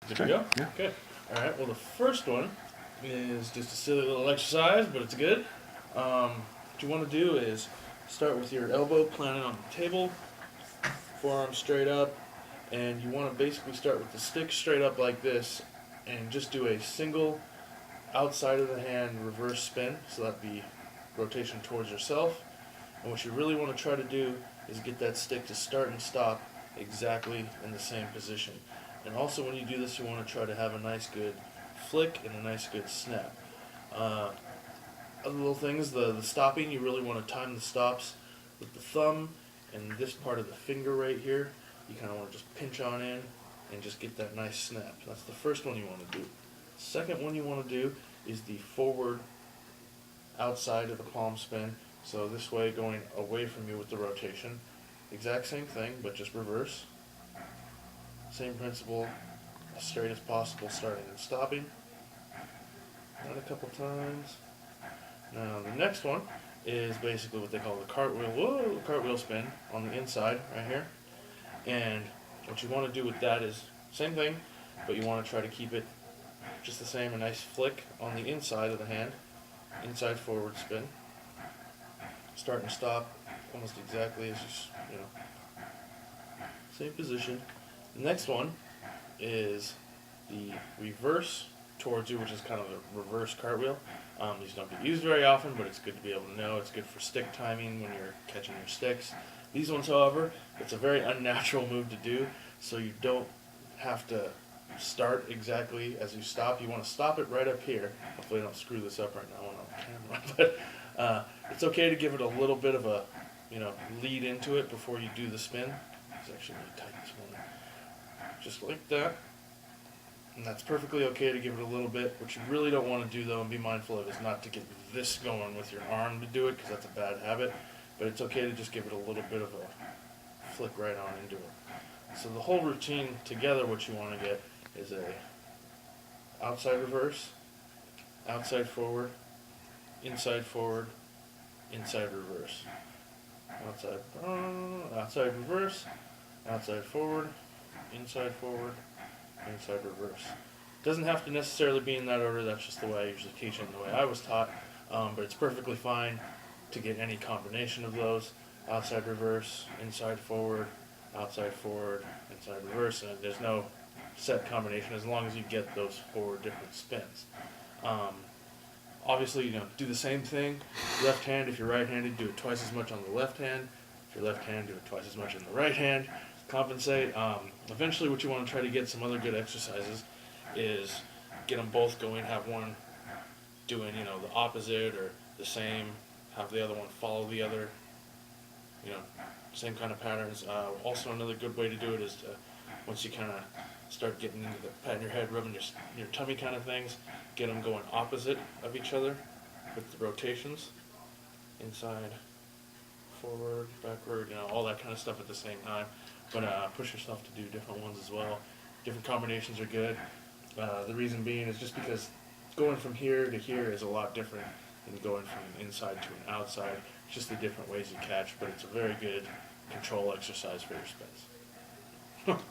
Good to go? Yeah. Good. Alright, well, the first one is just a silly little exercise, but it's good. What you want to do is start with your elbow planted on the table, forearm straight up, and you want to basically start with the stick straight up like this and just do a single outside of the hand reverse spin, so that'd be rotation towards yourself. And what you really want to try to do is get that stick to start and stop exactly in the same position. And also when you do this, you want to try to have a nice good flick and a nice good snap. Other little things, the stopping, you really want to time the stops with the thumb and this part of the finger right here. You kind of want to just pinch on in and just get that nice snap. That's the first one you want to do. Second one you want to do is the forward outside of the palm spin. So this way going away from you with the rotation. Exact same thing, but just reverse. Same principle, as straight as possible, starting and stopping. Done a couple times. Now the next one is basically what they call the cartwheel. Whoa, cartwheel spin on the inside right here. And what you want to do with that is same thing, but you want to try to keep it just the same, a nice flick on the inside of the hand, inside forward spin. Start and stop almost exactly as you know, same position. The next one is the reverse towards you, which is kind of a reverse cartwheel. These don't get used very often, but it's good to be able to know. It's good for stick timing when you're catching your sticks. These ones, however, it's a very unnatural move to do, so you don't have to start exactly as you stop. You want to stop it right up here. Hopefully I don't screw this up right now on camera, but it's okay to give it a little bit of a, lead into it before you do the spin. It's actually really tight this morning. Just like that. And that's perfectly okay to give it a little bit. What you really don't want to do, though, and be mindful of, is not to get this going with your arm to do it, because that's a bad habit. But it's okay to just give it a little bit of a flick right on into it. So the whole routine together, what you want to get is a outside reverse, outside forward, inside reverse. Outside reverse, outside forward, inside reverse. Doesn't have to necessarily be in that order, that's just the way I usually teach it and the way I was taught, but it's perfectly fine to get any combination of those. Outside reverse, inside forward, inside reverse, and there's no set combination as long as you get those 4 different spins. Obviously, do the same thing. Left hand, if you're right-handed, do it twice as much on the left hand. If you're left-handed, do it twice as much on the right hand. Compensate. Eventually, what you want to try to get some other good exercises is get them both going. Have one doing, the opposite or the same. Have the other one follow the other. Same kind of patterns. Also, another good way to do it is to, once you kind of start getting into the patting your head, rubbing your tummy kind of things, get them going opposite of each other with the rotations, inside, forward, backward, all that kind of stuff at the same time. But push yourself to do different ones as well. Different combinations are good. The reason being is just because going from here to here is a lot different than going from an inside to an outside. It's just the different ways you catch, but it's a very good control exercise for your spins.